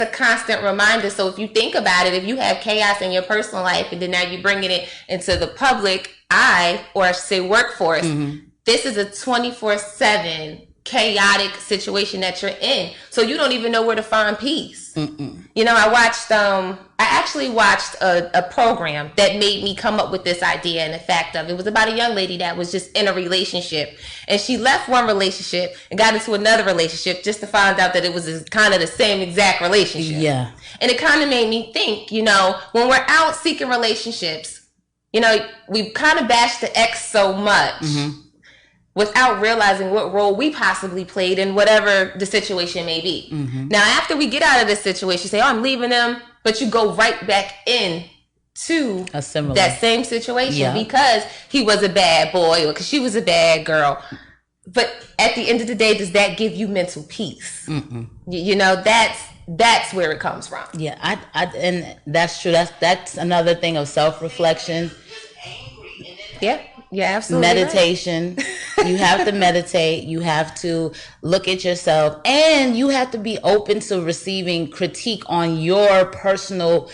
a constant reminder. So if you think about it, if you have chaos in your personal life and then now you're bringing it into the public eye, or I should say workforce, this is a 24/7 chaotic situation that you're in. So you don't even know where to find peace. You know, I actually watched a program that made me come up with this idea and the fact of it was about a young lady that was just in a relationship, and she left one relationship and got into another relationship just to find out that it was kind of the same exact relationship. Yeah. And it kind of made me think, you know, when we're out seeking relationships, you know, we kind of bash the ex so much without realizing what role we possibly played in whatever the situation may be. Now, after we get out of this situation, say, oh, I'm leaving them, but you go right back in to that same situation because he was a bad boy or because she was a bad girl. But at the end of the day, does that give you mental peace? You know, that's where it comes from. Yeah, and that's true. That's another thing of self-reflection. Yeah. Yeah, absolutely. Meditation. Right. You have to meditate. You have to look at yourself, and you have to be open to receiving critique on your personal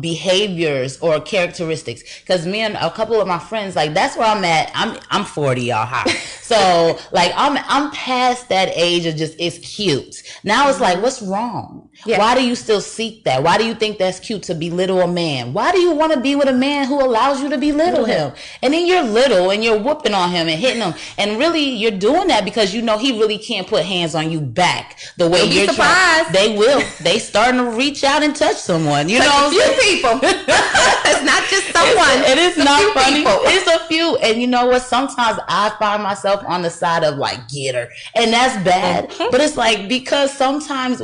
behaviors or characteristics. Because me and a couple of my friends, like, that's where I'm at. I'm 40, y'all. High. So like I'm past that age of just it's cute. Now it's like, what's wrong? Yeah. Why do you still seek that? Why do you think that's cute to belittle a man? Why do you want to be with a man who allows you to belittle him? And then you're little and you're whooping on him and hitting him, and really you're doing that because you know he really can't put hands on you back the way you're trying. They will. They starting to reach out and touch someone. You know, a few people. It's not just someone. It is not funny. People. It's a few, and you know what? Sometimes I find myself on the side of like, get her, and that's bad. But it's like, because sometimes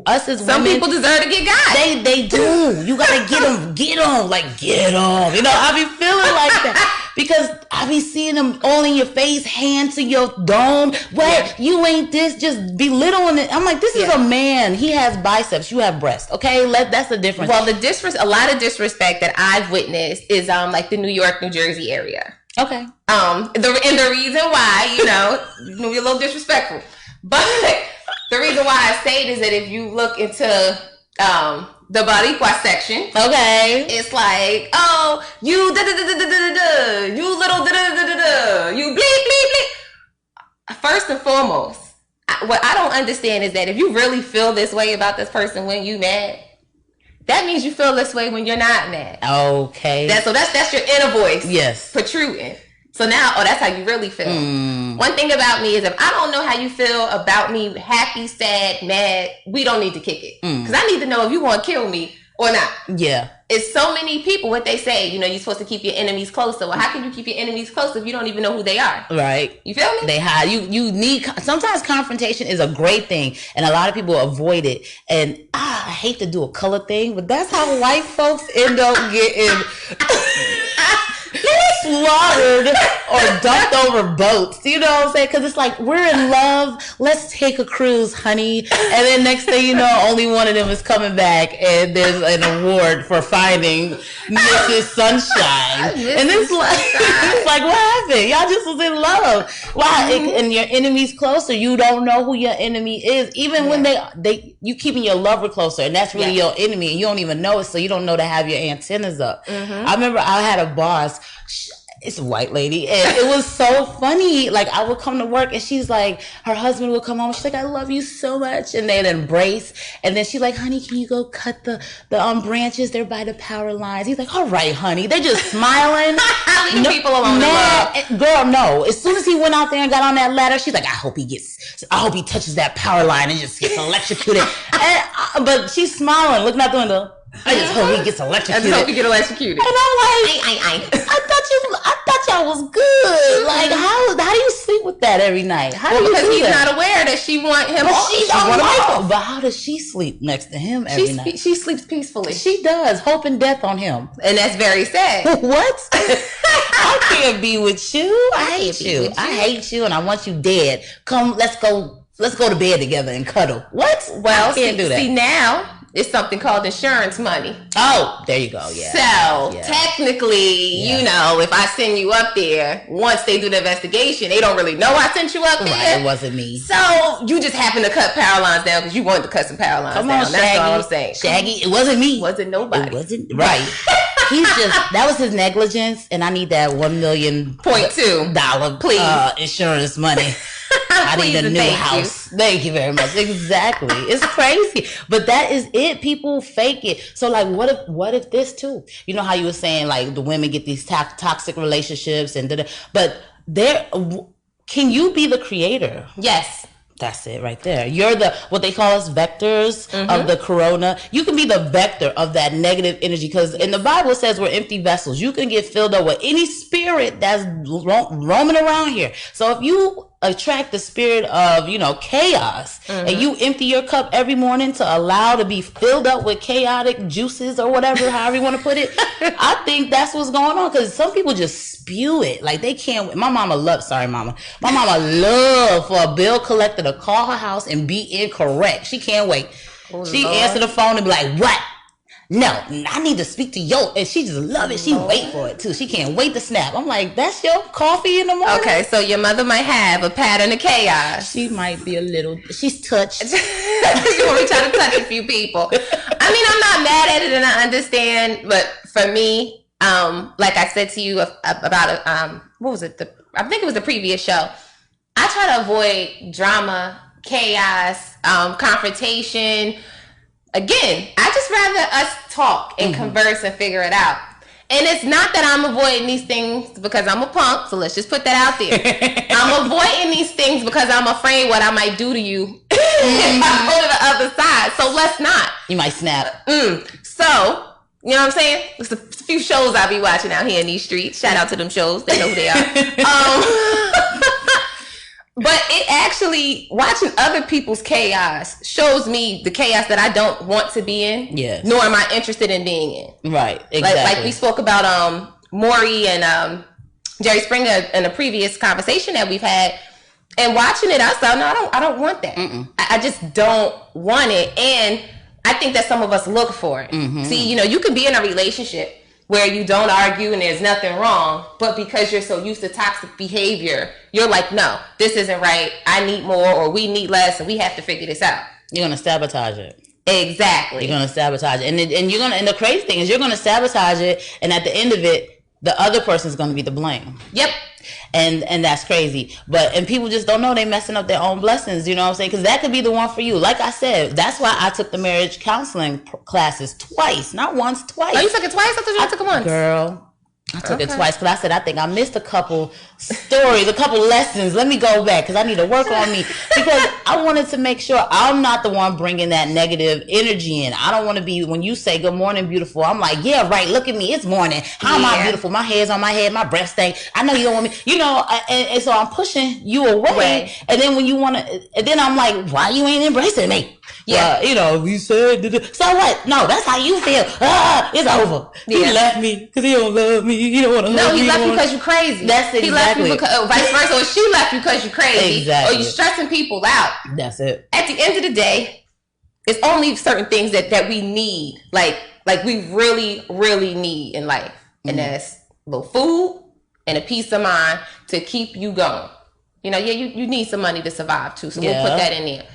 us as some women, people deserve to get got. They do. You gotta get them. Like, get them. You know, I be feeling like that. Because I be seeing them all in your face, hand to your dome. What? Yeah. You ain't this, just belittling it. I'm like, this is a man. He has biceps. You have breasts. Okay, that's the difference. Well, a lot of disrespect that I've witnessed is like the New York, New Jersey area. Okay. The reason why, you know, be a little disrespectful, but the reason why I say it is that if you look into the Boricua section, okay, it's like, oh, you da da da da da da da, you little da da da da da, you bleep bleep bleep. First and foremost, what I don't understand is that if you really feel this way about this person when you mad, that means you feel this way when you're not mad. Okay. That's your inner voice. Yes. Protruding. So now, that's how you really feel. One thing about me is if I don't know how you feel about me, happy, sad, mad, we don't need to kick it. Because I need to know if you want to kill me or not. Yeah. It's so many people, what they say, you know, you're supposed to keep your enemies closer. Well, how can you keep your enemies closer if you don't even know who they are? Right. You feel me? They hide. You need, sometimes confrontation is a great thing, and a lot of people avoid it. And I hate to do a color thing, but that's how white folks end up getting slaughtered or dumped over boats. You know what I'm saying? Because it's like, we're in love. Let's take a cruise, honey. And then next thing you know, only one of them is coming back, and there's an award for finding Mrs. Sunshine. And it's like, what happened? Y'all just was in love. Why? And your enemy's closer. You don't know who your enemy is. Even when you keeping your lover closer, and that's really your enemy, and you don't even know it, so you don't know to have your antennas up. I remember I had a boss. It's a white lady, and it was so funny. Like, I would come to work, and she's like, her husband would come home. She's like, I love you so much, and they'd embrace. And then she's like, honey, can you go cut the branches? They're by the power lines. He's like, all right, honey. They're just smiling. Leave people alone. Girl, no. As soon as he went out there and got on that ladder, she's like, I hope he touches that power line and just gets electrocuted. But she's smiling, looking out the window. I just hope he gets electrocuted. I just hope he get electrocuted. And I'm like, I thought y'all was good. Like, how do you sleep with that every night? Because he's not aware that she want him. But she don't like him. But how does she sleep next to him every night? She sleeps peacefully. She does, hoping death on him. And that's very sad. What? I can't be with you. I hate you. I hate you, and I want you dead. Come, let's go to bed together and cuddle. What? Well, I can't do that. See, now it's something called insurance money. Oh, there you go. Yeah. So technically, you know, if I send you up there, once they do the investigation, they don't really know I sent you up there. Right, it wasn't me. So you just happen to cut power lines down because you wanted to cut some power lines down. Shaggy. That's all I'm saying. Shaggy, it wasn't me. It wasn't nobody. It wasn't right. That was his negligence, and I need that $1.2 million insurance money. I need a new house. Thank you very much. Exactly. It's crazy. But that is it. People fake it. So like, what if this too? You know how you were saying like the women get these toxic relationships but can you be the creator? Yes. That's it right there. You're what they call us vectors of the corona. You can be the vector of that negative energy because in the Bible it says we're empty vessels. You can get filled up with any spirit that's roaming around here. So if you attract the spirit of, chaos and you empty your cup every morning to allow to be filled up with chaotic juices or whatever, however you want to put it, I think that's what's going on because some people just spew it. Like they can't. My mama loved for a bill collector to call her house and be incorrect. She can't wait. She answered the phone and be like, what? No, I need to speak to yo. And she just love it. She wait for it too. She can't wait to snap. I'm like, that's your coffee in the morning? Okay, so your mother might have a pattern of chaos. She might be a little, she's touched. She want me trying to touch a few people. I mean, I'm not mad at it and I understand, but for me, like I said to you about, what was it? I think it was the previous show. I try to avoid drama, chaos, confrontation. Again, I just rather us talk and converse and figure it out. And it's not that I'm avoiding these things because I'm a punk, so let's just put that out there. I'm avoiding these things because I'm afraid what I might do to you if I go to the other side. So let's not. You might snap. So, you know what I'm saying? It's a few shows I'll be watching out here in these streets. Shout out to them shows. They know who they are. But it actually, watching other people's chaos shows me the chaos that I don't want to be in. Yes. Nor am I interested in being in. Right. Exactly. Like we spoke about Maury and Jerry Springer in a previous conversation that we've had. And watching it, I said, no, I don't want that. I just don't want it. And I think that some of us look for it. See, you can be in a relationship where you don't argue and there's nothing wrong, but because you're so used to toxic behavior, you're like, no, this isn't right. I need more or we need less and we have to figure this out. You're going to sabotage it. Exactly. You're going to sabotage it. And the crazy thing is you're going to sabotage it and at the end of it, the other person's going to be the blame. Yep. And that's crazy. And people just don't know they messing up their own blessings, you know what I'm saying? Because that could be the one for you. Like I said, that's why I took the marriage counseling classes twice. Not once, twice. Oh, you took it twice? I thought you took it once. Girl, I took it twice because I said, I think I missed a couple stories, a couple lessons. Let me go back because I need to work on me. Because I wanted to make sure I'm not the one bringing that negative energy in. I don't want to be, when you say good morning, beautiful, I'm like, yeah, right, look at me. It's morning. How am I beautiful? My hair's on my head. My breath stank. I know you don't want me. And so I'm pushing you away. Right. And then when you want to, and then I'm like, why you ain't embracing me? Yeah. You said, so what? No, that's how you feel. It's over. He left me because he don't love me. He don't want to love me. No, he left you because you're crazy. That's exactly. He left you because, vice versa, or she left you because you're crazy. Exactly. Or you're stressing people out. That's it. At the end of the day, it's only certain things that we need. Like we really, really need in life. And that's a little food and a peace of mind to keep you going. You need some money to survive too. So we'll put that in there.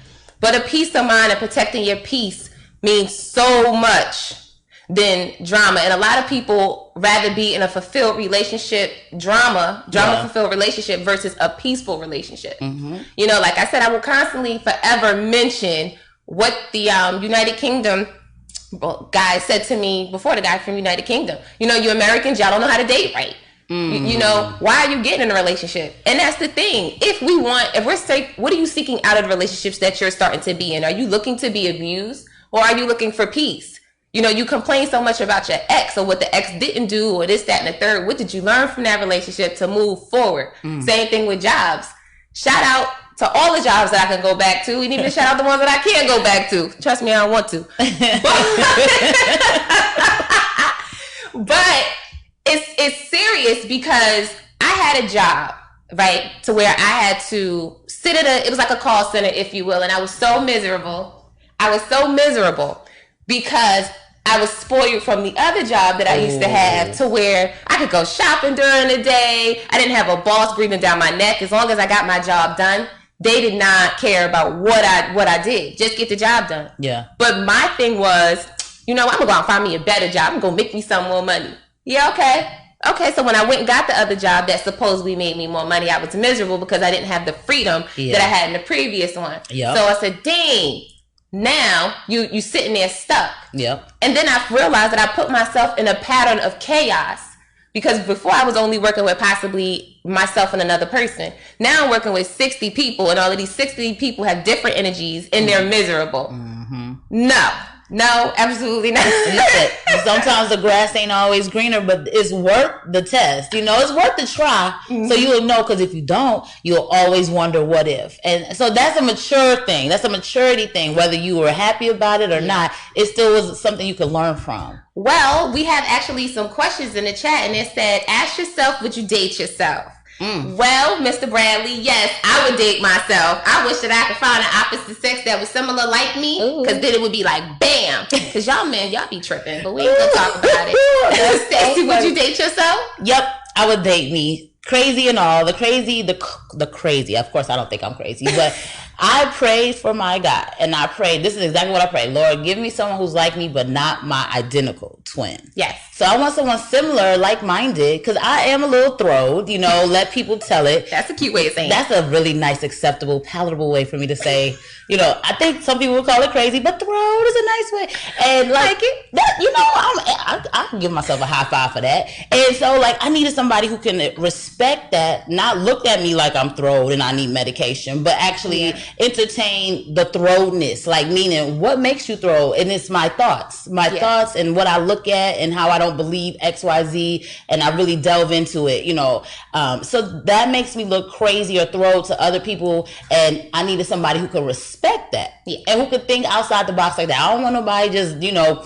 But a peace of mind and protecting your peace means so much than drama. And a lot of people rather be in a fulfilled relationship, drama-fulfilled relationship versus a peaceful relationship. Like I said, I will constantly forever mention what the United Kingdom guy said to me before, the guy from United Kingdom. You Americans, y'all don't know how to date right. Why are you getting in a relationship? And that's the thing. What are you seeking out of the relationships that you're starting to be in? Are you looking to be abused or are you looking for peace? You complain so much about your ex or what the ex didn't do or this, that, and the third. What did you learn from that relationship to move forward? Same thing with jobs. Shout out to all the jobs that I can go back to, and even shout out the ones that I can't go back to. Trust me, I don't want to. But it's serious because I had a job, right, to where I had to sit it was like a call center, if you will, and I was so miserable. because I was spoiled from the other job that I used to have, to where I could go shopping during the day. I didn't have a boss breathing down my neck. As long as I got my job done, they did not care about what I did. Just get the job done. Yeah. But my thing was, I'm gonna go out and find me a better job. I'm gonna make me some more money. Yeah, okay. Okay, so when I went and got the other job that supposedly made me more money, I was miserable because I didn't have the freedom that I had in the previous one. Yep. So I said, dang, now you sitting there stuck. Yep. And then I realized that I put myself in a pattern of chaos, because before I was only working with possibly myself and another person. Now I'm working with 60 people, and all of these 60 people have different energies, and they're miserable. No, absolutely not. Sometimes the grass ain't always greener, but it's worth the test. It's worth the try. So you'll know, because if you don't, you'll always wonder what if. And so that's a mature thing. That's a maturity thing. Whether you were happy about it or not, it still was something you could learn from. Well, we have actually some questions in the chat, and it said, ask yourself, would you date yourself? Well, Mr. Bradley, yes, I would date myself. I wish that I could find an opposite sex that was similar like me, because then it would be like, bam. Because y'all be tripping, but we ain't gonna talk about it. Stacey, would you date yourself? Yep, I would date me. Crazy and all. The crazy. Of course, I don't think I'm crazy, but I prayed for my guy, and I prayed. This is exactly what I prayed. Lord, give me someone who's like me, but not my identical twin. Yes. So I want someone similar, like-minded, because I am a little throwed, let people tell it. That's a cute way of saying it. That's a really nice, acceptable, palatable way for me to say, I think some people would call it crazy, but throwed is a nice way. And like it, that, I can give myself a high five for that. And so I needed somebody who can respect that, not look at me like I'm throwed and I need medication, but actually entertain the throwedness, meaning what makes you throw? And it's my thoughts and what I look at and how I don't believe XYZ, and I really delve into it, so that makes me look crazy or throwed to other people, and I needed somebody who could respect that and who could think outside the box like that. I don't want nobody just,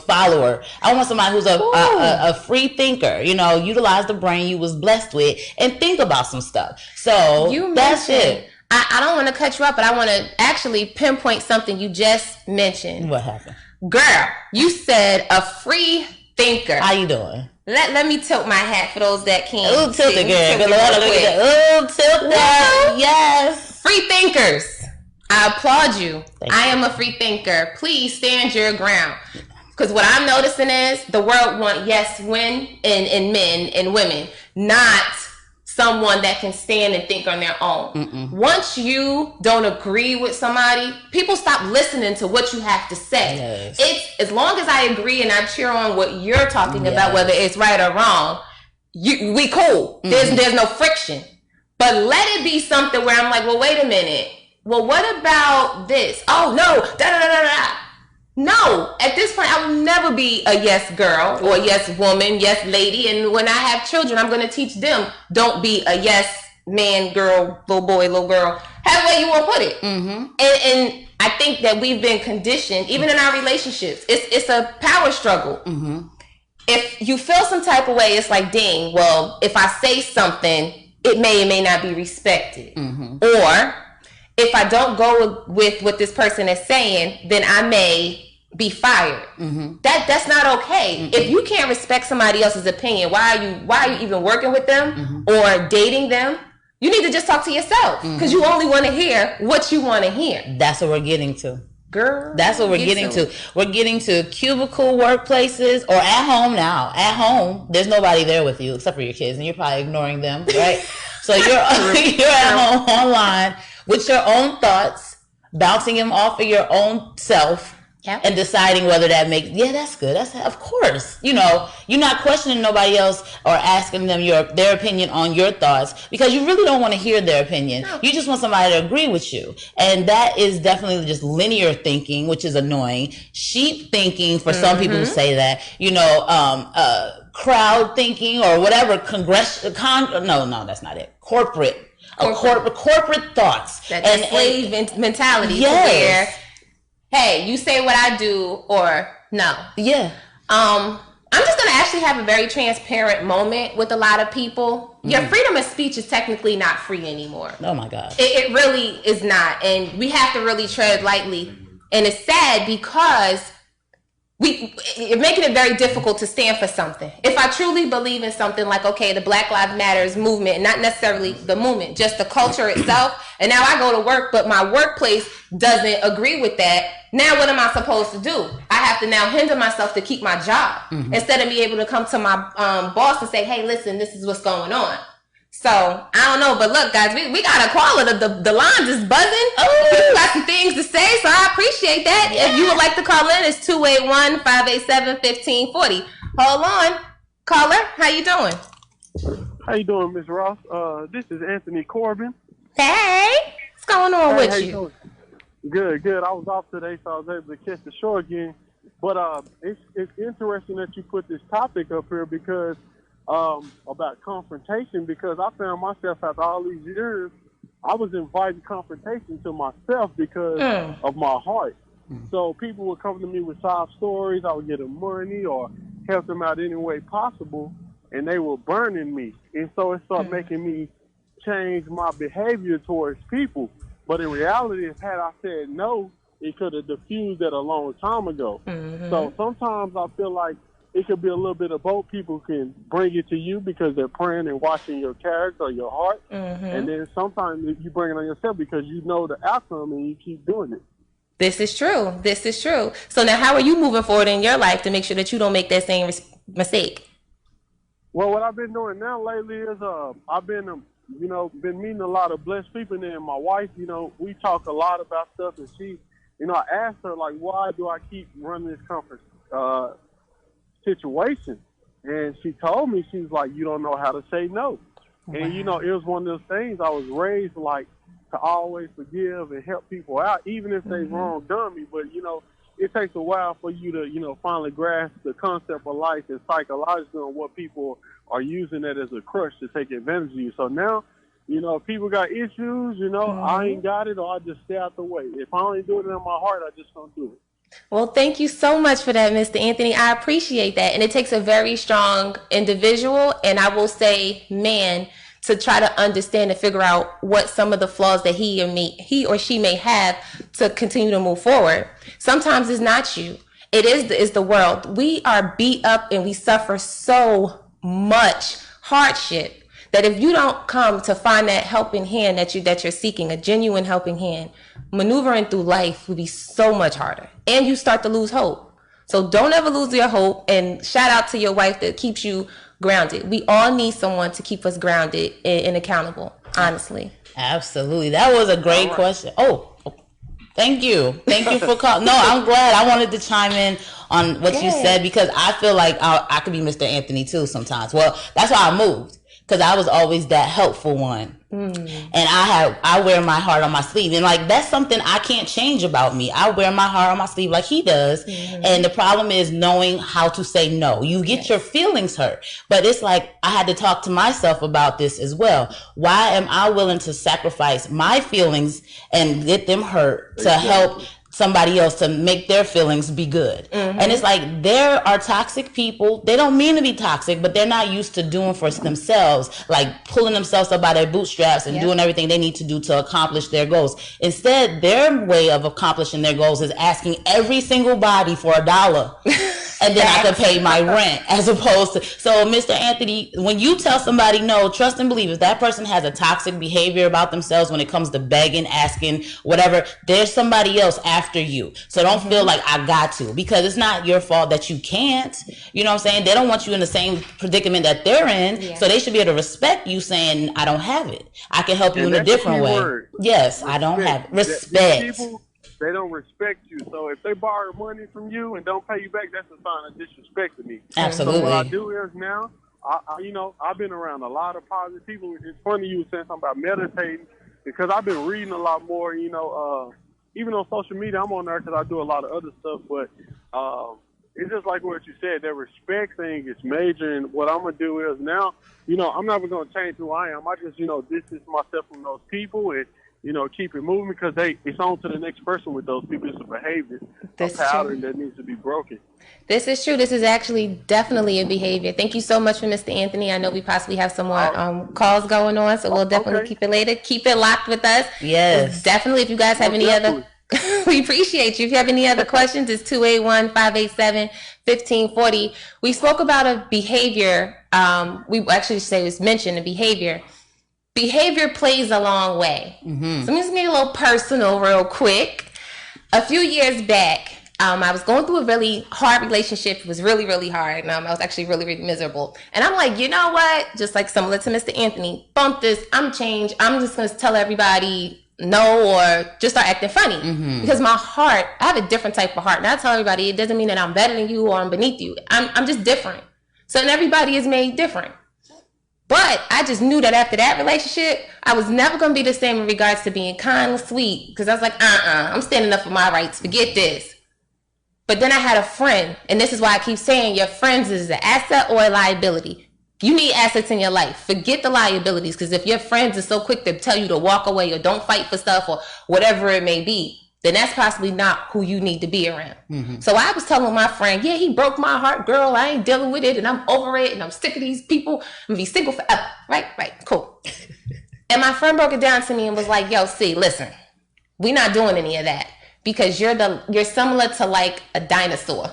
follower. I want somebody who's a free thinker, utilize the brain you was blessed with and think about some stuff. So that's it. I don't want to cut you up, but I want to actually pinpoint something you just mentioned. What happened? Girl, you said a free thinker. How you doing? Let me tilt my hat for those that can't. Ooh, tilt it, girl. Ooh, tilt that. Yes. Free thinkers. I applaud you. I am a free thinker. Please stand your ground. Because what I'm noticing is the world want yes men and women, not someone that can stand and think on their own. Once you don't agree with somebody, people stop listening to what you have to say. Yes. It's as long as I agree and I cheer on what you're talking about, whether it's right or wrong, we cool. There's no friction. But let it be something where I'm like, well, wait a minute. Well, what about this? Oh no, da-da-da-da-da. No, at this point, I will never be a yes girl or a yes woman, yes lady. And when I have children, I'm going to teach them, don't be a yes man, girl, little boy, little girl, however you want to put it. And I think that we've been conditioned, even in our relationships, it's a power struggle. If you feel some type of way, it's like, dang, well, if I say something, it may or may not be respected. Or if I don't go with what this person is saying, then I may be fired. That's not okay. If you can't respect somebody else's opinion, why are you even working with them or dating them? You need to just talk to yourself, because you only want to hear what you want to hear. That's what we're getting to. Girl, that's what we're getting to. We're getting to cubicle workplaces or at home now. At home, there's nobody there with you except for your kids, and you're probably ignoring them, right? So you're at home online with your own thoughts, bouncing them off of your own self, and deciding whether that makes, that's good. That's, of course, you're not questioning nobody else or asking them their opinion on your thoughts, because you really don't want to hear their opinion. No. You just want somebody to agree with you. And that is definitely just linear thinking, which is annoying. Sheep thinking, for some people who say that, crowd thinking or whatever, no, that's not it. Corporate thoughts. That slave mentality. Yes. To where, hey, you say what I do or no. Yeah. I'm just going to actually have a very transparent moment with a lot of people. Your freedom of speech is technically not free anymore. Oh my God. It really is not. And we have to really tread lightly. And it's sad because you're making it very difficult to stand for something. If I truly believe in something like, okay, the Black Lives Matters movement, and not necessarily the movement, just the culture itself, and now I go to work, but my workplace doesn't agree with that, now what am I supposed to do? I have to now hinder myself to keep my job instead of me able to come to my boss and say, hey, listen, this is what's going on. So, I don't know, but look, guys, we got to call it. The lines is buzzing. Oh, people got some things to say, so I appreciate that. Yeah. If you would like to call in, it's 281-587-1540. Hold on. Caller, how you doing? How you doing, Miss Ross? This is Anthony Corbin. Hey, what's going on with you? Good. I was off today, so I was able to catch the show again. But it's interesting that you put this topic up here because about confrontation, because I found myself after all these years, I was inviting confrontation to myself because of my heart. So people would come to me with sob stories. I would get them money or help them out any way possible, and they were burning me. And so it started making me change my behavior towards people. But in reality, had I said no, it could have diffused that a long time ago. So sometimes I feel like it could be a little bit of both. People can bring it to you because they're praying and watching your character or your heart. And then sometimes you bring it on yourself because you know the outcome and you keep doing it. This is true. So now how are you moving forward in your life to make sure that you don't make that same mistake? Well, what I've been doing now lately is I've been meeting a lot of blessed people. And then my wife, we talk a lot about stuff. And she, I asked her, like, why do I keep running this conference situation? And she told me, she's like, you don't know how to say no. Wow. And it was one of those things. I was raised like to always forgive and help people out, even if they wrong done me. But it takes a while for you to finally grasp the concept of life and psychologically on what people are using it as a crutch to take advantage of you. So now, if people got issues, I ain't got it, or I just stay out the way. If I only do it in my heart, I just don't do it. Well, thank you so much for that, Mr. Anthony. I appreciate that. And it takes a very strong individual, and I will say man, to try to understand and figure out what some of the flaws that he or she may have to continue to move forward. Sometimes it's not you. It's the world. We are beat up and we suffer so much hardship that if you don't come to find that helping hand that you're seeking, a genuine helping hand, maneuvering through life will be so much harder. And you start to lose hope. So don't ever lose your hope, and shout out to your wife that keeps you grounded. We all need someone to keep us grounded and accountable, honestly. Absolutely. That was a great question. Oh, thank you. Thank you for calling. No, I'm glad. I wanted to chime in on what you said because I feel like I could be Mr. Anthony too sometimes. Well, that's why I moved. Because I was always that helpful one. And I wear my heart on my sleeve. And like, that's something I can't change about me. I wear my heart on my sleeve like he does. And the problem is knowing how to say no. You get your feelings hurt. But it's like, I had to talk to myself about this as well. Why am I willing to sacrifice my feelings and get them hurt to help somebody else to make their feelings be good? And it's like, there are toxic people. They don't mean to be toxic, but they're not used to doing for themselves, like pulling themselves up by their bootstraps and doing everything they need to do to accomplish their goals. Instead, their way of accomplishing their goals is asking every single body for $1. And then I can pay my rent, as opposed to. So, Mr. Anthony, when you tell somebody no, trust and believe, if that person has a toxic behavior about themselves when it comes to begging, asking, whatever, there's somebody else after you. So don't feel like I got to, because it's not your fault that you can't. You know what I'm saying? They don't want you in the same predicament that they're in. So they should be able to respect you saying, I don't have it. I can help you in a different way. Yes, respect. I don't have it. Respect. They don't respect you. So if they borrow money from you and don't pay you back, that's a sign of disrespect to me. Absolutely. So what I do is now, I've been around a lot of positive people. It's funny you were saying something about meditating, because I've been reading a lot more, even on social media. I'm on there because I do a lot of other stuff, but it's just like what you said, that respect thing is major. And what I'm going to do is now, I'm never going to change who I am. I just, distance myself from those people and, keep it moving, because it's on to the next person with those people. It's a behavior, a pattern that needs to be broken. This is true. This is actually definitely a behavior. Thank you so much for Mr. Anthony. I know we possibly have some more calls going on, so we'll definitely keep it later. Keep it locked with us. Yes. Definitely, if you guys have any other We appreciate you. If you have any other questions, it's 281-587-1540. We spoke about a behavior. We actually say it was mentioned a behavior. Behavior plays a long way. Mm-hmm. So I'm just going to get a little personal real quick. A few years back, I was going through a really hard relationship. It was really, really hard. I was actually really, really miserable. And I'm like, you know what? Just like similar to Mr. Anthony, bump this. I'm changed. I'm just going to tell everybody no, or just start acting funny. Mm-hmm. Because my heart, I have a different type of heart. And I tell everybody, it doesn't mean that I'm better than you or I'm beneath you. I'm just different. So and everybody is made different. But I just knew that after that relationship, I was never going to be the same in regards to being kind and sweet. Because I was like, I'm standing up for my rights. Forget this. But then I had a friend, and this is why I keep saying your friends is an asset or a liability. You need assets in your life. Forget the liabilities, because if your friends are so quick to tell you to walk away or don't fight for stuff or whatever it may be, then that's possibly not who you need to be around. Mm-hmm. So I was telling my friend, yeah, he broke my heart, girl. I ain't dealing with it, and I'm over it, and I'm sick of these people. I'm going to be single forever. Right, cool. And my friend broke it down to me and was like, yo, see, listen, we not doing any of that, because you're similar to like a dinosaur.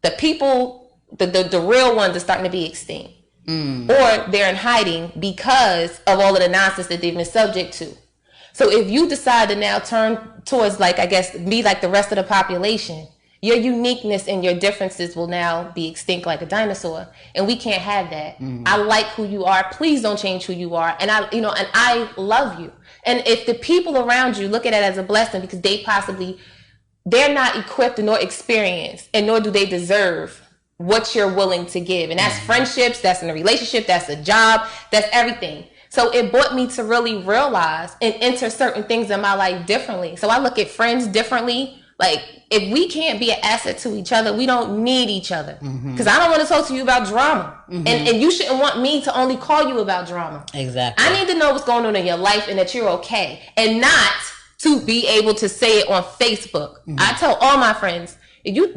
The people, the real ones are starting to be extinct. Or they're in hiding because of all of the nonsense that they've been subject to. So if you decide to now turn towards, like, I guess, be like the rest of the population, your uniqueness and your differences will now be extinct like a dinosaur. And we can't have that. I like who you are. Please don't change who you are. And I love you. And if the people around you look at it as a blessing because they're not equipped nor experienced, and nor do they deserve what you're willing to give. And that's friendships, that's in a relationship, that's a job, that's everything. So it brought me to really realize and enter certain things in my life differently. So I look at friends differently. Like, if we can't be an asset to each other, we don't need each other. Because I don't want to talk to you about drama. And you shouldn't want me to only call you about drama. Exactly. I need to know what's going on in your life and that you're okay. And not to be able to say it on Facebook. I tell all my friends,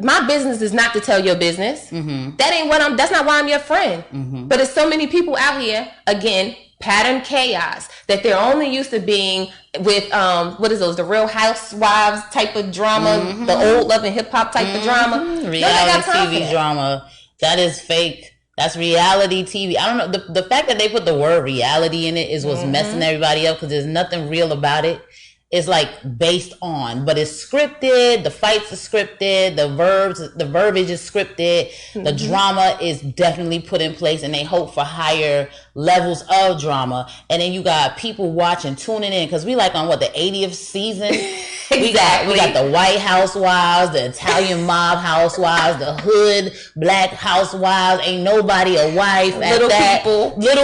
my business is not to tell your business. That's not why I'm your friend. But there's so many people out here, again, pattern chaos, that they're only used to being with the Real Housewives type of drama, the old Love and Hip Hop type of drama. Reality TV drama. That is fake. That's reality TV. I don't know. The fact that they put the word reality in it is what's messing everybody up, because there's nothing real about it. It's like based on, but it's scripted. The fights are scripted. The verbiage is scripted. The drama is definitely put in place, and they hope for higher levels of drama. And then you got people watching, tuning in, because we like on the 80th season. Exactly. We got the white housewives, the Italian mob housewives, the hood black housewives. Ain't nobody a wife. Little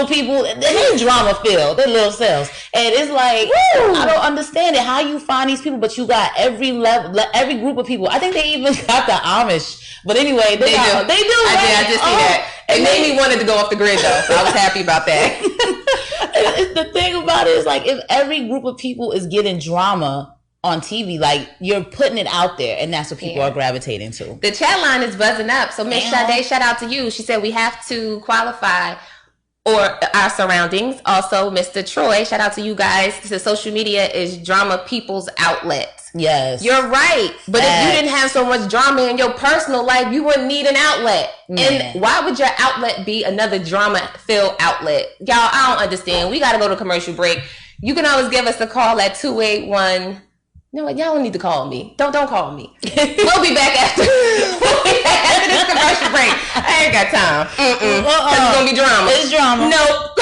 people. They're drama filled. They're little selves, and it's like, I don't understand it. How you find these people, but you got every level, every group of people. I think they even got the Amish. But anyway, they do. I just see that. It made me wanted to go off the grid though, so I was happy about that. The thing about it is, like, if every group of people is getting drama on TV, like, you're putting it out there, and that's what people are gravitating to. The chat line is buzzing up. So Miss Sade, shout out to you. She said we have to qualify or our surroundings. Also, Mr. Troy, shout out to you guys. The social media is drama people's outlet. Yes. You're right. But if you didn't have so much drama in your personal life, you wouldn't need an outlet. And why would your outlet be another drama-filled outlet? Y'all, I don't understand. We got to go to commercial break. You can always give us a call at 281. No, y'all don't need to call me. Don't call me. We'll be back after this commercial break. I ain't got time. It's going to be drama. It's drama. Nope.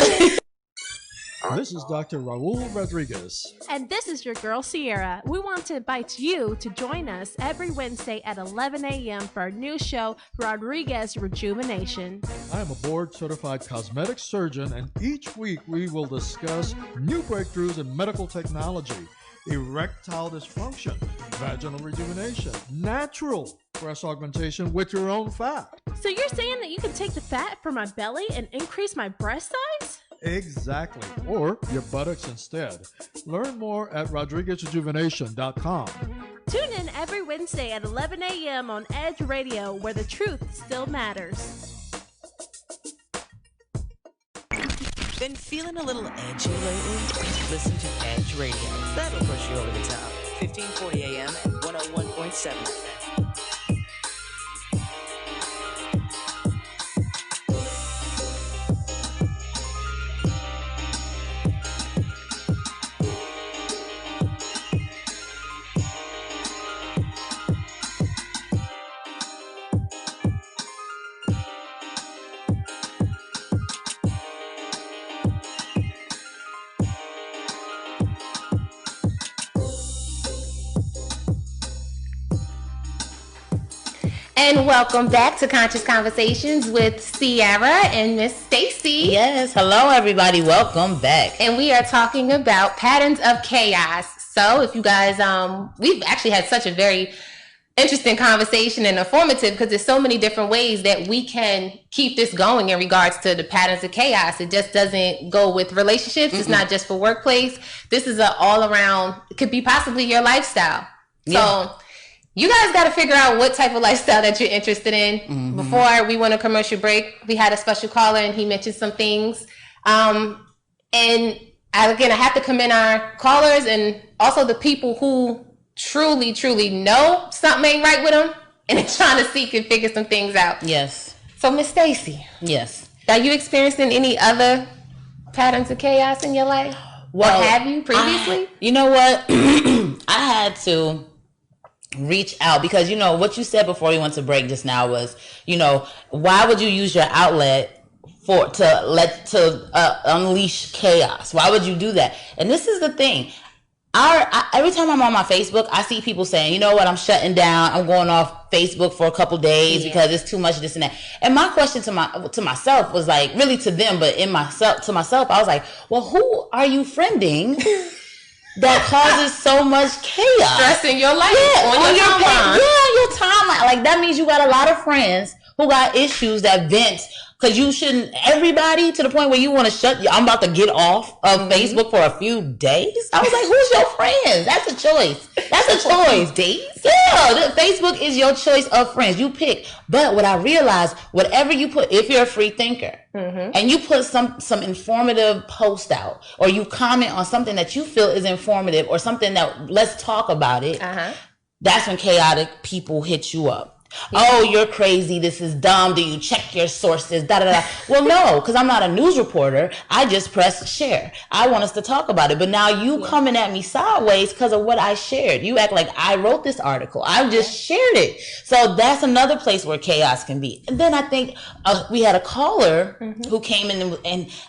This is Dr. Raul Rodriguez. And this is your girl, Sierra. We want to invite you to join us every Wednesday at 11 a.m. for our new show, Rodriguez Rejuvenation. I am a board-certified cosmetic surgeon, and each week we will discuss new breakthroughs in medical technology, erectile dysfunction, vaginal rejuvenation, natural breast augmentation with your own fat. So you're saying that you can take the fat from my belly and increase my breast size? Exactly. Or your buttocks instead. Learn more at RodriguezRejuvenation.com. Tune in every Wednesday at 11 a.m. on Edge Radio, where the truth still matters. Been feeling a little edgy lately? Listen to Edge Radio. That'll push you over the top. 1540 AM and 101.7 FM. And welcome back to Conscious Conversations with Sierra and Miss Stacy. Yes, hello everybody, welcome back. And we are talking about patterns of chaos. So if you guys, we've actually had such a very interesting conversation and informative because there's so many different ways that we can keep this going in regards to the patterns of chaos. It just doesn't go with relationships. Mm-hmm. It's not just for workplace. This is an all around, it could be possibly your lifestyle. Yeah. So you guys got to figure out what type of lifestyle that you're interested in. Mm-hmm. Before we went on a commercial break, we had a special caller and he mentioned some things. And I have to commend our callers and also the people who truly, truly know something ain't right with them and they're trying to seek and figure some things out. Yes. So, Miss Stacy. Yes. Are you experiencing any other patterns of chaos in your life? Well, or have you previously? You know what? I had to reach out because what you said before we went to break just now was why would you use your outlet to unleash chaos? Why would you do that? And this is the thing, every time I'm on my Facebook I see people saying, you know what, I'm shutting down, I'm going off Facebook for a couple days because it's too much this and that. And my question to myself was like, really to them, but to myself I was like, well, who are you friending that causes so much chaos? Stressing your life on your timeline. On your timeline. Like, that means you got a lot of friends who got issues that vent. Because you shouldn't, everybody to the point where you want to I'm about to get off of Facebook for a few days. I was like, who's your friends? That's a choice. That's a choice. Days? Yeah, Facebook is your choice of friends. You pick. But what I realized, whatever you put, if you're a free thinker, and you put some informative post out, or you comment on something that you feel is informative, or something that, let's talk about it, that's when chaotic people hit you up. Yeah. Oh, you're crazy. This is dumb. Do you check your sources? Da da da. Well, no, because I'm not a news reporter. I just press share. I want us to talk about it. But now you coming at me sideways because of what I shared. You act like I wrote this article. I just shared it. So that's another place where chaos can be. And then I think we had a caller who came in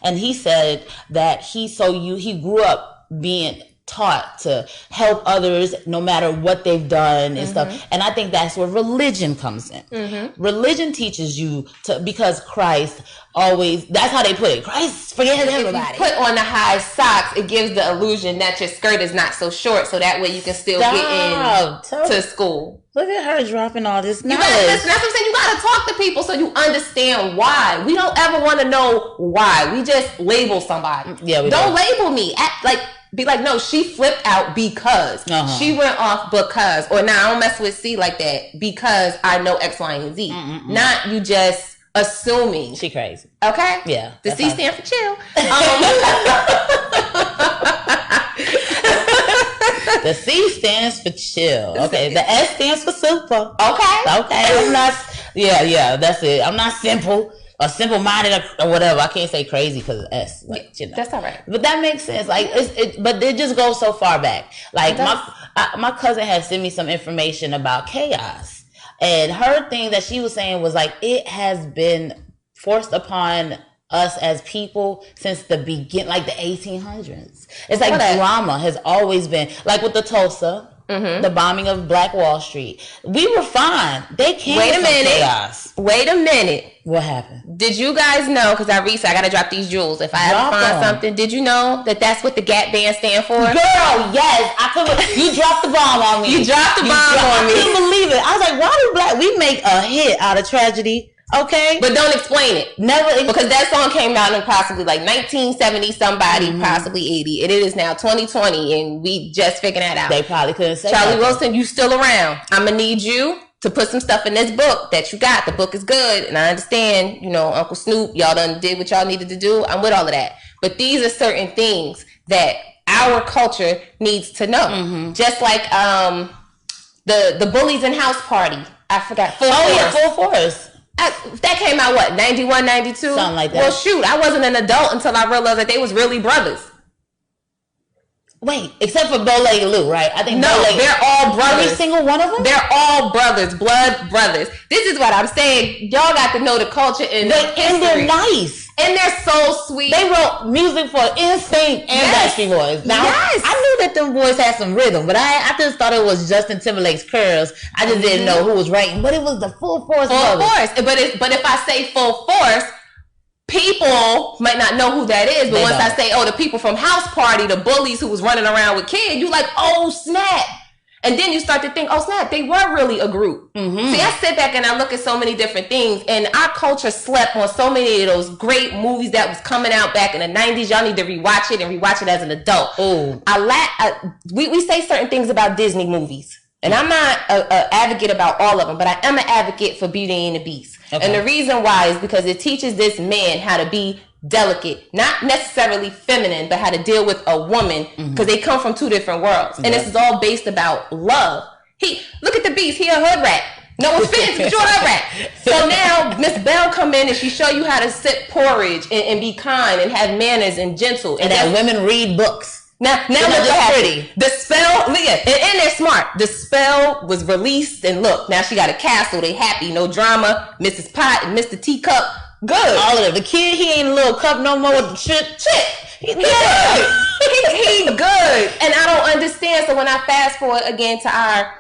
and he said that he grew up being taught to help others no matter what they've done and stuff. And I think that's where religion comes in. Religion teaches you to, because Christ always, that's how they put it, Christ forgives everybody. If you put on the high socks, it gives the illusion that your skirt is not so short, so that way you can still get in to school. Look at her dropping all this knowledge. That's what I'm saying. You gotta talk to people so you understand why. We don't ever want to know why. We just label somebody. Yeah, don't label me. Be like, no, she flipped out because she went off because, or nah, I don't mess with C like that because I know X, Y, and Z. Not you just assuming. She crazy. Okay? Yeah. The C stand for chill. The C stands for chill. Okay. The S stands for super. Okay. I'm not, that's it. I'm not simple. Or simple-minded or whatever. I can't say crazy because of S. That's all right. But that makes sense. Like, but it just goes so far back. Like, my cousin had sent me some information about chaos. And her thing that she was saying was like, it has been forced upon us as people since the beginning, like the 1800s. It's like drama has always been, like with the Tulsa, the bombing of Black Wall Street. We were fine. They came from chaos. Wait a minute. What happened? Did you guys know, because I gotta drop these jewels. If I ever find something, did you know that that's what the Gap Band stand for? Girl, yes. You dropped the bomb on me. You dropped the bomb on me. I couldn't believe it. I was like, why do we make a hit out of tragedy? Okay. But don't explain it. Never. Because that song came out in possibly like 1970 somebody, possibly 80. And it is now 2020 and we just figuring that out. They probably couldn't say Charlie Wilson, you still around. I'm going to need you to put some stuff in this book that you got. The book is good. And I understand, Uncle Snoop, y'all done did what y'all needed to do. I'm with all of that. But these are certain things that our culture needs to know. Just like the bullies in House Party. I forgot. Full Force. That came out, what, 91, 92? Something like that. Well, shoot, I wasn't an adult until I realized that they was really brothers. Wait, except for Bow-Legged Lou, right? I think they're all brothers. Every single one of them? They're all brothers, blood brothers. This is what I'm saying. Y'all got to know the culture and and they're nice. And they're so sweet. They wrote music for NSYNC and Backstreet Boys. Now, I knew that them boys had some rhythm, but I just thought it was Justin Timberlake's Curls. I just didn't know who was writing, but it was the Full Force brothers. But if I say Full Force, people might not know who that is. But once I say, the people from House Party, the bullies who was running around with kids, you like, oh snap. And then you start to think, oh snap, they were really a group. See, I sit back and I look at so many different things, and our culture slept on so many of those great movies that was coming out back in the 90s. Y'all need to rewatch it and rewatch it as an adult. We say certain things about Disney movies, and I'm not an advocate about all of them, but I am an advocate for Beauty and the Beast. Okay. And the reason why is because it teaches this man how to be delicate, not necessarily feminine, but how to deal with a woman, because they come from two different worlds. And this is all based about love. Look at the Beast, he a hood rat. No offense, but you're a hood rat. So now Miss Bell come in and she show you how to sip porridge and be kind and have manners and gentle. And that women read books. Now look pretty. The spell, and they're smart. The spell was released, and look, now she got a castle. They happy, no drama. Mrs. Pot and Mr. Teacup. Good. All of them. The kid, he ain't a little cup no more with the chip. He good. He good. And I don't understand. So when I fast forward again to our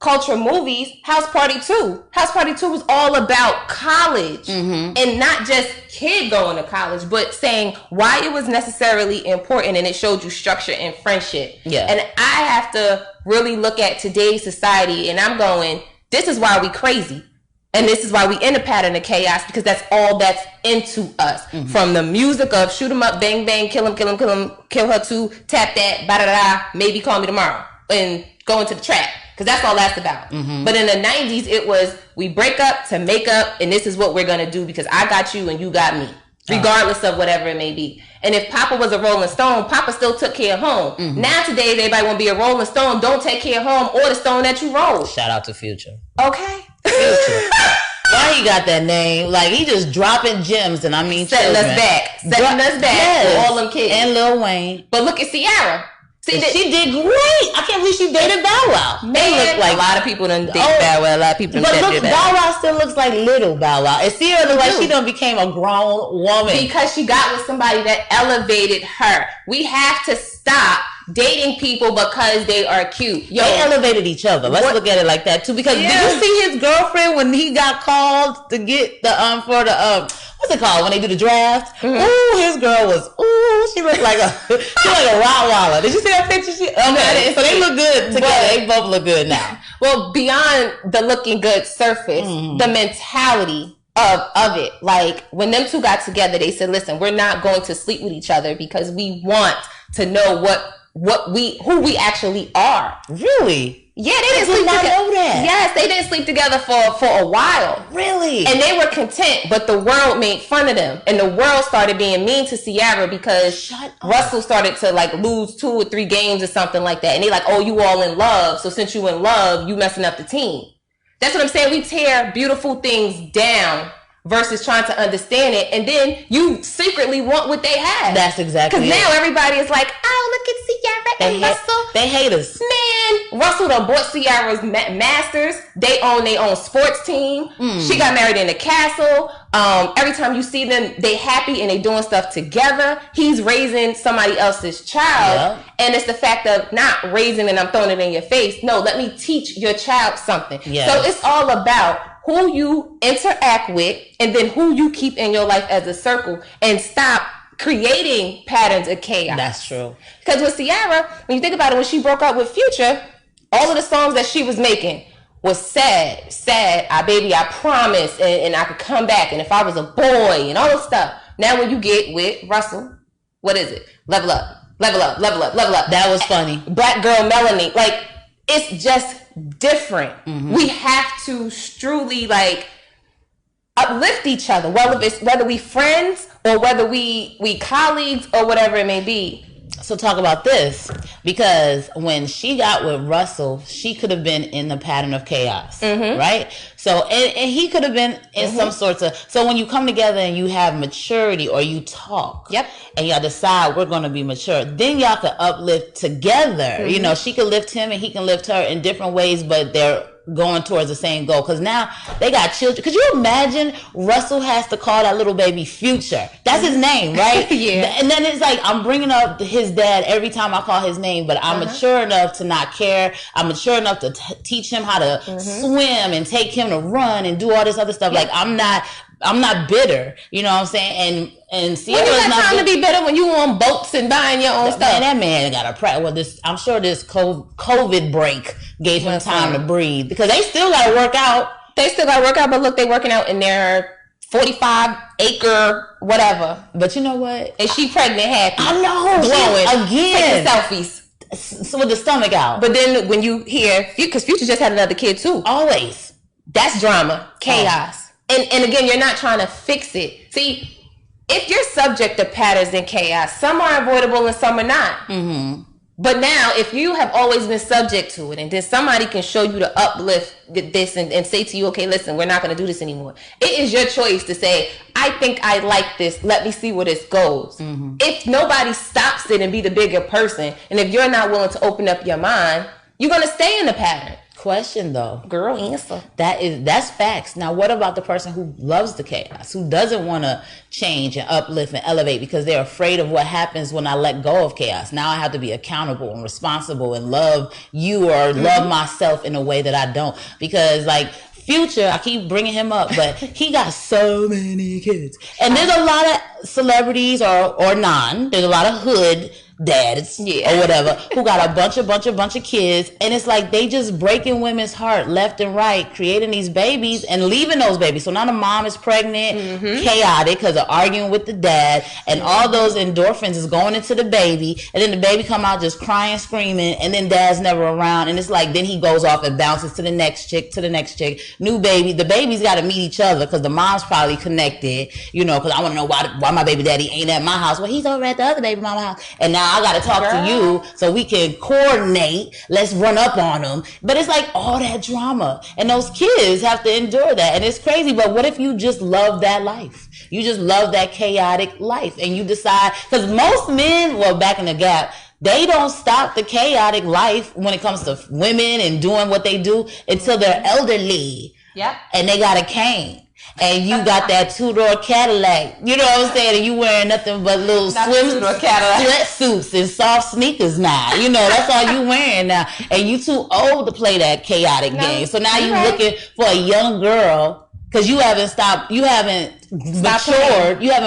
culture movies, House Party 2. House Party 2 was all about college. And not just kid going to college, but saying why it was necessarily important, and it showed you structure and friendship. Yeah. And I have to really look at today's society, and I'm going, this is why we crazy. And this is why we in a pattern of chaos, because that's all that's into us. From the music of shoot 'em up, bang, bang, kill him, kill her too, tap that, ba-da-da, maybe call me tomorrow, and go into the trap, because that's all that's about. But in the 90s, it was we break up to make up, and this is what we're going to do because I got you and you got me, regardless of whatever it may be. And if Papa was a Rolling Stone, Papa still took care of home. Now today, everybody want to be a Rolling Stone, don't take care of home or the stone that you roll. Shout out to Future. Okay. Future. Why he got that name? Like, he just dropping gems, and I mean setting us back with all them kids. And Lil Wayne. But look at Ciara. See, she did great. I can't believe she dated Bow Wow. Man, they look like a lot of people done date Bow Wow. A lot of people done dated Bow Wow still looks like little Bow Wow. And Ciara looks like she done became a grown woman. Because she got with somebody that elevated her. We have to stop dating people because they are cute. They elevated each other. Let's look at it like that too. Because did you see his girlfriend when he got called to get the for the what's it called when they do the draft? Ooh, his girl was she looked like a Rottweiler. Did you see that picture? So they look good together. They both look good now. Well, beyond the looking good surface, the mentality of it. Like when them two got together, they said, "Listen, we're not going to sleep with each other because we want to know who we actually are." Really? Yeah, they didn't sleep together. Know that. Yes, they didn't sleep together for a while. Really? And they were content, but the world made fun of them. And the world started being mean to Ciara because Russell started to like lose 2 or 3 games or something like that. And they like, oh, you all in love. So since you in love, you messing up the team. That's what I'm saying. We tear beautiful things down versus trying to understand it, and then you secretly want what they have. That's exactly it. Because now everybody is like, oh, look at Ciara and Russell. They hate us. Man, Russell done bought Ciara's masters. They own their own sports team. She got married in a castle. Every time you see them, they happy and they doing stuff together. He's raising somebody else's child. And it's the fact of not raising and I'm throwing it in your face. No, let me teach your child something. So it's all about who you interact with and then who you keep in your life as a circle, and stop creating patterns of chaos. That's true. Because with Ciara, when you think about it, when she broke up with Future, all of the songs that she was making was sad, baby, I promise, and I could come back, and if I was a boy, and all this stuff. Now when you get with Russell, what is it? Level up. That was funny. Black girl Melanie. Like, it's just different. We have to truly like uplift each other, whether we friends or whether we colleagues or whatever it may be. So talk about this, because when she got with Russell, she could have been in the pattern of chaos, right? So, and he could have been in some sorts of, so when you come together and you have maturity or you talk, and y'all decide we're going to be mature, then y'all can uplift together. You know, she can lift him and he can lift her in different ways, but they're going towards the same goal, because now they got children. Could you imagine Russell has to call that little baby Future? That's his name, right? Yeah. And then it's like, I'm bringing up his dad every time I call his name, but I'm mature enough to not care. I'm mature enough to teach him how to swim and take him to run and do all this other stuff. Like, I'm not bitter, you know what I'm saying? And Sierra's when you got not time to be bitter when you on boats and buying your own stuff. Man, that man got a practice. Well, I'm sure this COVID break gave him time to breathe, because they still got to work out. But look, they working out in their 45-acre whatever. But you know what? And she pregnant, happy. I know. Glowing. Again. Taking selfies. So with the stomach out. But then when you hear, because Future just had another kid too. Always. That's drama, chaos. And again, you're not trying to fix it. See, if you're subject to patterns and chaos, some are avoidable and some are not. But now, if you have always been subject to it, and then somebody can show you to uplift this and say to you, okay, listen, we're not going to do this anymore. It is your choice to say, I think I like this. Let me see where this goes. If nobody stops it and be the bigger person, and if you're not willing to open up your mind, you're going to stay in the pattern. Question though, girl, answer. That's facts. Now, what about the person who loves the chaos, who doesn't want to change and uplift and elevate because they're afraid of what happens when I let go of chaos? Now I have to be accountable and responsible and love you or love myself in a way that I don't, because like Future, I keep bringing him up, but he got so many kids, and there's a lot of celebrities or non. There's a lot of hood dads or whatever who got a bunch of kids, and it's like they just breaking women's heart left and right, creating these babies and leaving those babies. So now the mom is pregnant, chaotic because of arguing with the dad, and all those endorphins is going into the baby, and then the baby come out just crying, screaming, and then dad's never around, and it's like then he goes off and bounces to the next chick, new baby. The babies got to meet each other because the mom's probably connected, you know, because I want to know why my baby daddy ain't at my house. Well, he's over at the other baby mama house, and now I got to talk to you so we can coordinate. Let's run up on them. But it's like all that drama, and those kids have to endure that, and it's crazy. But what if you just love that life? You just love that chaotic life, and you decide, because most men, well, back in the gap, they don't stop the chaotic life when it comes to women and doing what they do until they're elderly. And they got a cane. And you got that two-door Cadillac. You know what I'm saying? And you wearing nothing but little sweatsuits and soft sneakers now. You know, that's all you wearing now. And you too old to play that chaotic game. So now you looking for a young girl, because you haven't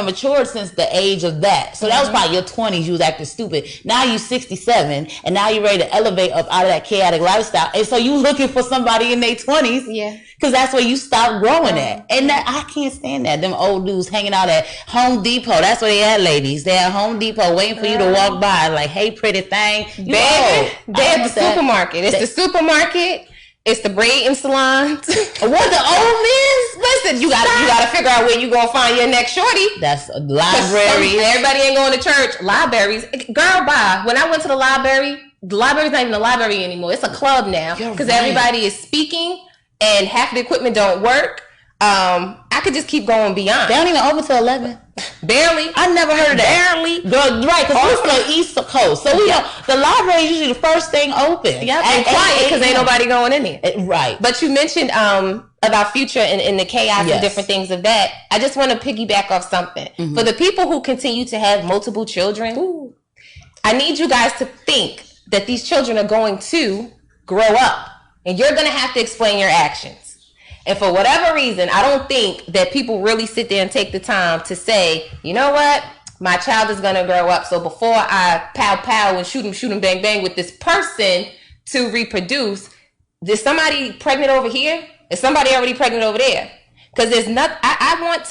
matured since the age of that. So that was probably your 20s, you was acting stupid. Now you 67, and now you're ready to elevate up out of that chaotic lifestyle. And so you looking for somebody in their 20s. Because that's where you stop growing at. And that, I can't stand that. Them old dudes hanging out at Home Depot. That's where they at, ladies. They at Home Depot waiting for you to walk by like, hey, pretty thing. Baby, they're at the supermarket. It's the supermarket. It's the braiding salons. What, the old men's? Listen, you gotta figure out where you gonna find your next shorty. That's libraries. Everybody ain't going to church. Libraries. Girl, bye. When I went to the library's not even a library anymore. It's a club now. Because everybody is speaking and half the equipment don't work. I could just keep going beyond. They don't even open till 11. Barely. I never heard of that. Barely. Girl, right, because we're still East Coast. So we don't, the library is usually the first thing open. And quiet because ain't nobody going in there. Right. But you mentioned about Future and the chaos and different things of that. I just want to piggyback off something. For the people who continue to have multiple children, I need you guys to think that these children are going to grow up. And you're going to have to explain your actions. And for whatever reason, I don't think that people really sit there and take the time to say, you know what? My child is going to grow up. So before I pow and shoot him, bang, bang with this person to reproduce, is somebody pregnant over here? Is somebody already pregnant over there? Because there's not, I want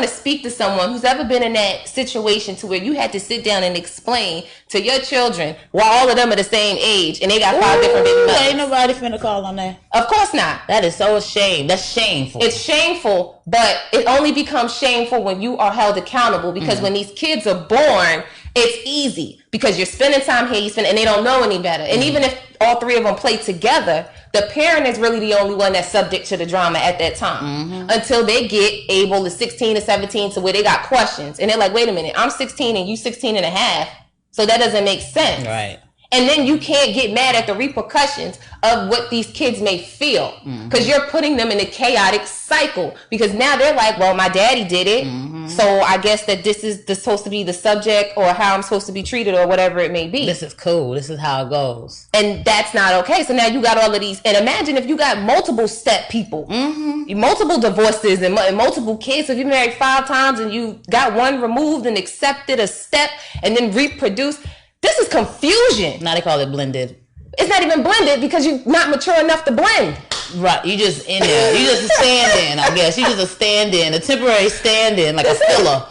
to speak to someone who's ever been in that situation to where you had to sit down and explain to your children while all of them are the same age and they got 5 different baby mothers. Ain't nobody finna call on that. Of course not. That is so ashamed. That's shameful. It's shameful. but it only becomes shameful when you are held accountable, because when these kids are born, it's easy because you're spending time here, and they don't know any better. And even if all three of them play together, the parent is really the only one that's subject to the drama at that time until they get able to 16 to 17 to where they got questions. And they're like, wait a minute, I'm 16 and you 16 and a half. So that doesn't make sense. Right. And then you can't get mad at the repercussions of what these kids may feel, because you're putting them in a chaotic cycle, because now they're like, well, my daddy did it. So I guess that this is supposed to be the subject, or how I'm supposed to be treated, or whatever it may be. This is cool. This is how it goes. And that's not okay. So now you got all of these. And imagine if you got multiple step people, multiple divorces and multiple kids. So if you're married 5 times and you got one removed and accepted a step and then reproduced, this is confusion. Now they call it blended. It's not even blended because you're not mature enough to blend. Right, you just in there. You just a stand-in, I guess. You just a stand-in, a temporary stand-in, like a filler.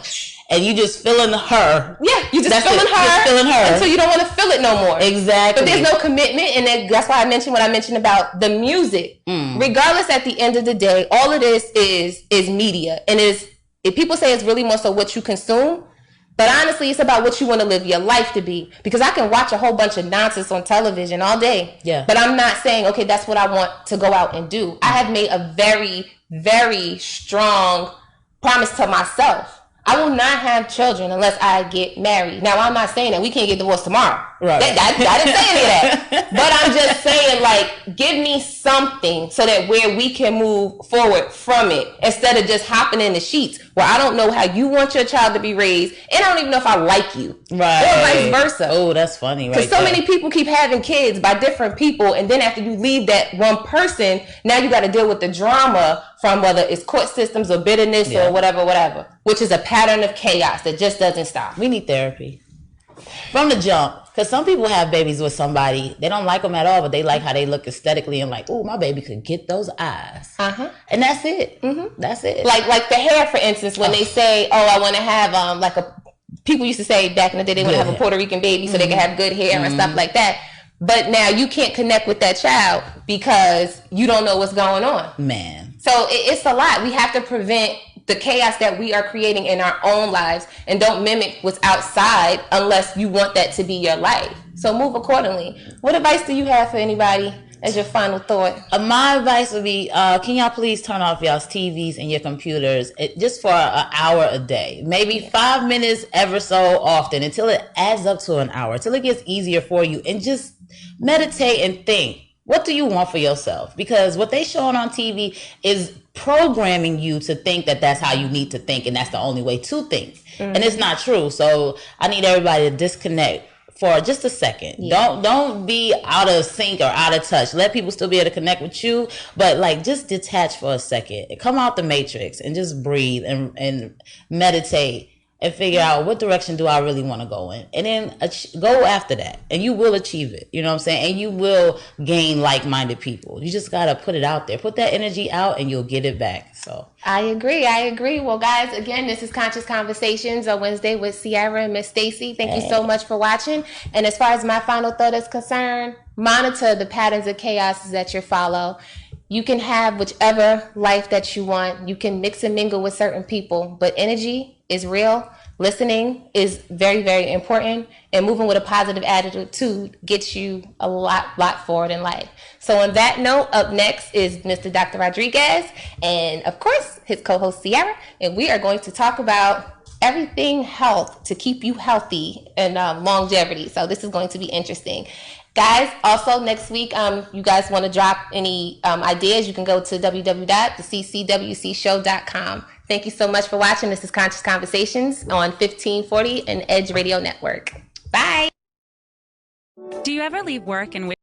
And you just filling her. Yeah, you just filling her. Just filling her. Until you don't want to feel it no more. Exactly. But there's no commitment, and that's why I mentioned what I mentioned about the music. Regardless, at the end of the day, all of this is media. And if people say it's really more so what you consume, but honestly, it's about what you want to live your life to be. Because I can watch a whole bunch of nonsense on television all day. Yeah. But I'm not saying, okay, that's what I want to go out and do. I have made a very, very strong promise to myself. I will not have children unless I get married. Now, I'm not saying that we can't get divorced tomorrow. Right. I didn't say any of that. But I'm just saying, like, give me something so that where we can move forward from it, instead of just hopping in the sheets where I don't know how you want your child to be raised, and I don't even know if I like you. Right. Or vice versa. Oh, that's funny. Because so many people keep having kids by different people, and then after you leave that one person, now you got to deal with the drama from whether it's court systems or bitterness or whatever, which is a pattern of chaos that just doesn't stop. We need therapy. From the jump. Because some people have babies with somebody, they don't like them at all, but they like how they look aesthetically and like, oh, my baby could get those eyes. And that's it. That's it. Like the hair, for instance, when they say, oh, I want to have people used to say back in the day they want to have a Puerto Rican baby so they can have good hair and stuff like that. But now you can't connect with that child because you don't know what's going on. Man. So it's a lot. We have to prevent the chaos that we are creating in our own lives, and don't mimic what's outside unless you want that to be your life. So move accordingly. What advice do you have for anybody as your final thought? My advice would be, can y'all please turn off y'all's TVs and your computers just for an hour a day? Maybe 5 minutes ever so often until it adds up to an hour, until it gets easier for you, and just meditate and think. What do you want for yourself? Because what they showing on TV is programming you to think that that's how you need to think, and that's the only way to think. And it's not true. So I need everybody to disconnect for just a second. Don't be out of sync or out of touch. Let people still be able to connect with you, but like just detach for a second. Come out the matrix and just breathe and meditate. And figure out what direction do I really want to go in. And then go after that. And you will achieve it. You know what I'm saying? And you will gain like-minded people. You just got to put it out there. Put that energy out and you'll get it back. So I agree. Well, guys, again, this is Conscious Conversations on Wednesday with Sierra and Miss Stacy. Thank you so much for watching. And as far as my final thought is concerned, monitor the patterns of chaos that you follow. You can have whichever life that you want. You can mix and mingle with certain people, but energy is real. Listening is very, very important, and moving with a positive attitude gets you a lot forward in life. So on that note, up next is Mr. Dr. Rodriguez, and of course, his co-host Sierra, and we are going to talk about everything health to keep you healthy and longevity. So this is going to be interesting. Guys, also next week, you guys want to drop any ideas, you can go to www.theccwcshow.com. Thank you so much for watching. This is Conscious Conversations on 1540 and Edge Radio Network. Bye. Do you ever leave work and